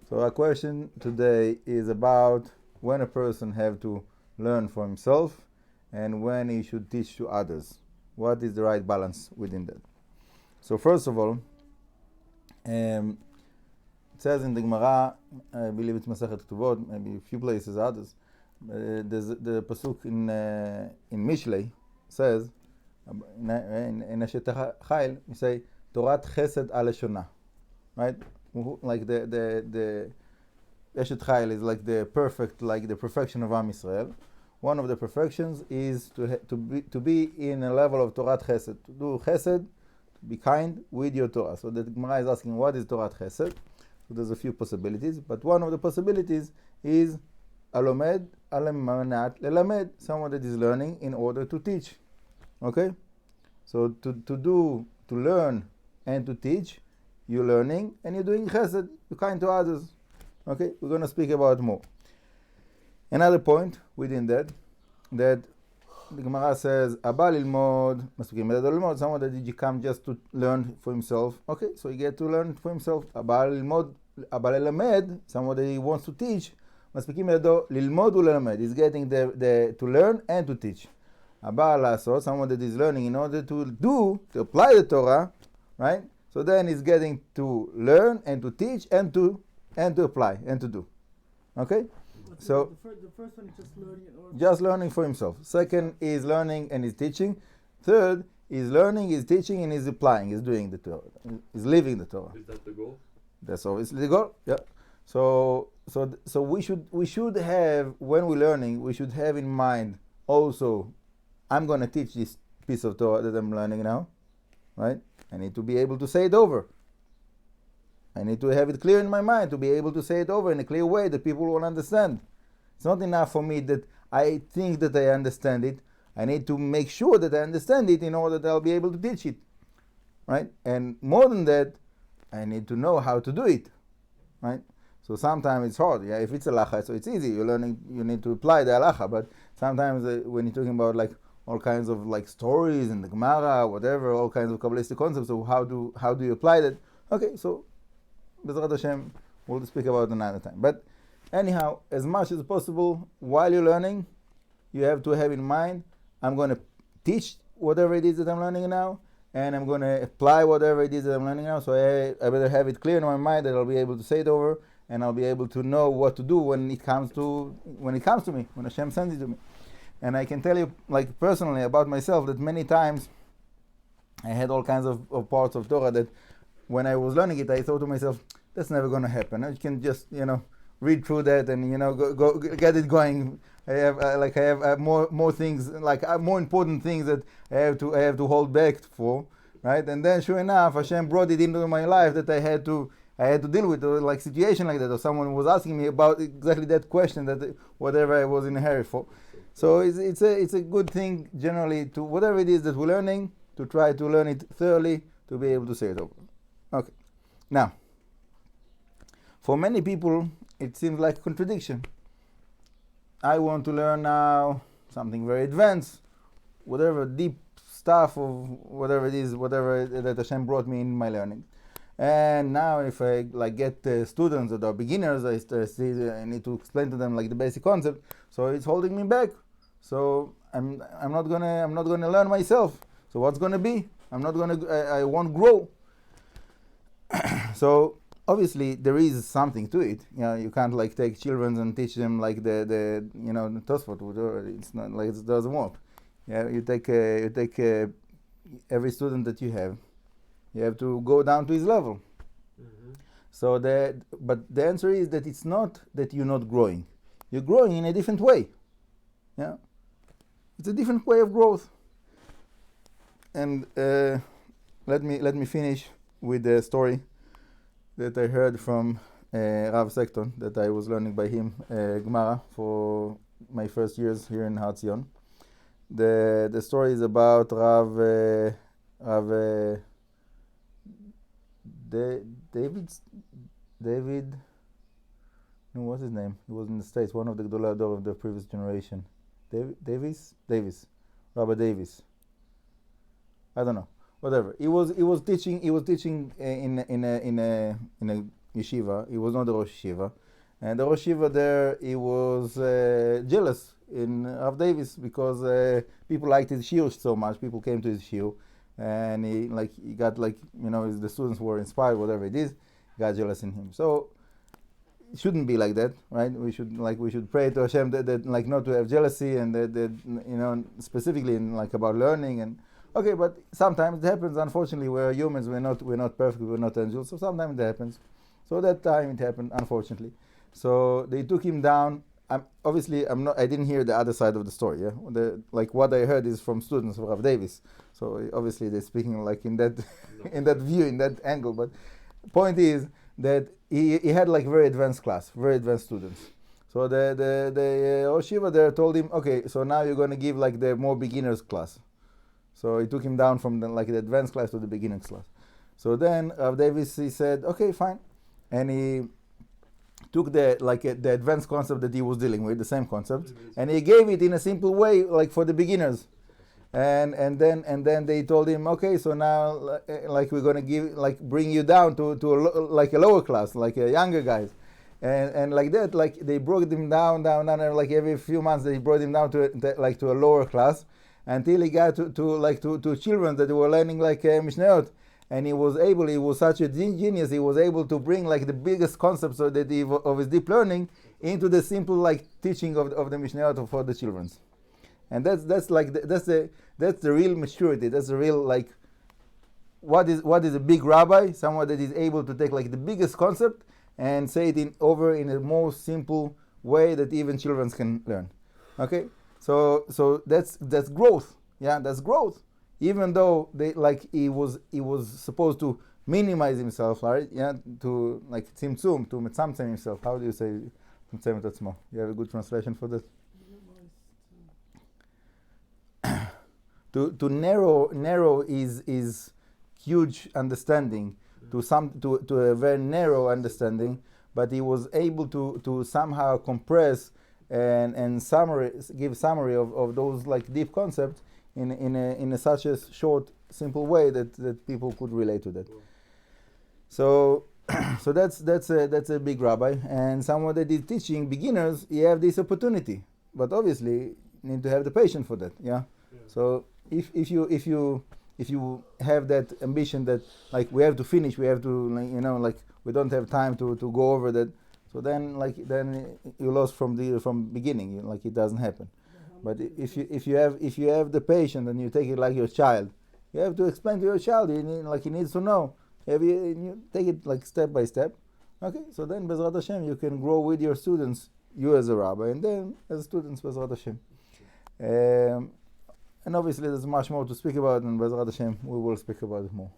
So our question today is about when a person have to learn for himself and when he should teach to others. What is the right balance within that? So first of all, it says in the Gemara, I believe it's Masechet Ketubot, maybe a few places others. There's the pasuk in Mishlei says in Eshet Chayil, you say Torat Chesed al Shona, right? Like the Eshet Chayil is like the perfection of Am Yisrael. One of the perfections is to be in a level of Torat Chesed, to do Chesed, to be kind with your Torah. So the Gemara is asking, what is Torat Chesed? So there's a few possibilities, but one of the possibilities is Alomed Alemanat Lelamed, someone that is learning in order to teach. Okay? So to learn and to teach, you're learning and you're doing Chesed, you're kind to others. Okay? We're going to speak about more. Another point within that the Gemara says, Abal ilmod, someone that did come just to learn for himself. Okay, so he get to learn for himself. Abal ilmod, Abal elamed, someone that he wants to teach. Lilmod ulelamed, he's getting to learn and to teach. Abal laso, someone that is learning in order to apply the Torah, right? So then he's getting to learn and to teach and to apply and to do. Okay? So the first one is just learning. Just learning for himself. Second is learning and is teaching. Third is learning, is teaching, and is applying, is doing the Torah, is living the Torah. Is that the goal? That's obviously the goal. Yeah. So we should have, when we're learning, we should have in mind also, I'm going to teach this piece of Torah that I'm learning now, right? I need to be able to say it over. I need to have it clear in my mind to be able to say it over in a clear way that people will understand. It's not enough for me that I think that I understand it. I need to make sure that I understand it in order that I'll be able to teach it, right? And more than that, I need to know how to do it, right? So sometimes it's hard. Yeah, if it's halacha, so it's easy. You're learning. You need to apply the halacha. But sometimes when you're talking about like all kinds of like stories in the Gemara, whatever, all kinds of Kabbalistic concepts. So how do you apply that? Okay, so B'ezrat Hashem, we'll speak about another time. But anyhow, as much as possible, while you're learning, you have to have in mind, I'm going to teach whatever it is that I'm learning now, and I'm going to apply whatever it is that I'm learning now. So I better have it clear in my mind that I'll be able to say it over, and I'll be able to know what to do when it comes to me, when Hashem sends it to me. And I can tell you, like personally, about myself, that many times I had all kinds of parts of Torah that when I was learning it, I thought to myself, that's never going to happen. I can just, read through that and, go get it going. I have more things, more important things that I have to hold back for, right? And then sure enough, Hashem brought it into my life that I had to deal with, or like situation like that, or someone was asking me about exactly that question, that whatever I was in a hurry for. So it's a good thing generally to whatever it is that we're learning, to try to learn it thoroughly, to be able to say it over. Okay. Now, for many people, it seems like a contradiction. I want to learn now something very advanced, whatever deep stuff of whatever it is, whatever that Hashem brought me in my learning. And now if I get students that are beginners, I need to explain to them like the basic concept. So it's holding me back. So I'm not gonna learn myself. So what's gonna be? I won't grow. So obviously there is something to it. You can't take children and teach them like the Tosfot. It's not like it doesn't work. Yeah, you take every student that you have to go down to his level. Mm-hmm. So but the answer is that it's not that you're not growing. You're growing in a different way. Yeah, it's a different way of growth. And let me finish with the story that I heard from Rav Sekton, that I was learning by him Gemara for my first years here in Har Zion. The story is about Rav David. No, what's his name? He was in the States, one of the Gedolei Hador of the previous generation. Davis, Rabbi Davis. I don't know. Whatever. He was teaching in yeshiva. He was not the Rosh Yeshiva. And the Rosh Yeshiva there, he was jealous in Rav Davis because people liked his shiur so much. People came to his shiur, and he got the students were inspired, whatever it is, got jealous in him. So it shouldn't be like that, right? We should pray to Hashem that not to have jealousy, and that specifically in about learning. And okay, but sometimes it happens. Unfortunately, we're humans. We're not perfect. We're not angels. So sometimes it happens. So that time it happened, unfortunately. So they took him down. I didn't hear the other side of the story. Yeah, what I heard is from students of Rav Davis. So obviously they're speaking in that in that view, in that angle. But point is that he had very advanced class, very advanced students. So the Rosh Yeshiva there told him, okay, so now you're going to give the more beginners class. So he took him down from the advanced class to the beginners class. So then Rav Davis, he said, okay, fine, and he took the advanced concept that he was dealing with, the same concept, and he gave it in a simple way, for the beginners. And then they told him, okay, so now we're gonna bring you down to a lower class, younger guys, and like that, they brought him down, and every few months they brought him down to a lower class, until he got to children that were learning Mishnayot. And he was such a genius, he was able to bring the biggest concepts of his deep learning into the simple teaching of the Mishnayot for the children. And that's the real maturity. That's the real what is a big rabbi? Someone that is able to take the biggest concept and say it in a more simple way that even children can learn. Okay, so that's growth. Yeah, that's growth. Even though he was supposed to minimize himself, right? Yeah, to tzimtzum, to metzamtzem himself. How do you say tzimtzem et atzmo? You have a good translation for that? To narrow is huge understanding to a very narrow understanding, but he was able to somehow compress and give summary of those deep concepts in such a short, simple way that people could relate to that. So that's a big rabbi, and someone that is teaching beginners, you have this opportunity, but obviously you need to have the patience for that. Yeah. So if you have that ambition that we have to finish, we have to we don't have time to go over that, so then you lost from beginning, it doesn't happen. But if you have the patience and you take it like your child, you have to explain to your child. You need, he needs to know. You take it step by step. Okay, so then Bezrat Hashem you can grow with your students, you as a rabbi, and then as students Bezrat Hashem. And obviously there's much more to speak about, and Bezrat Hashem we will speak about it more.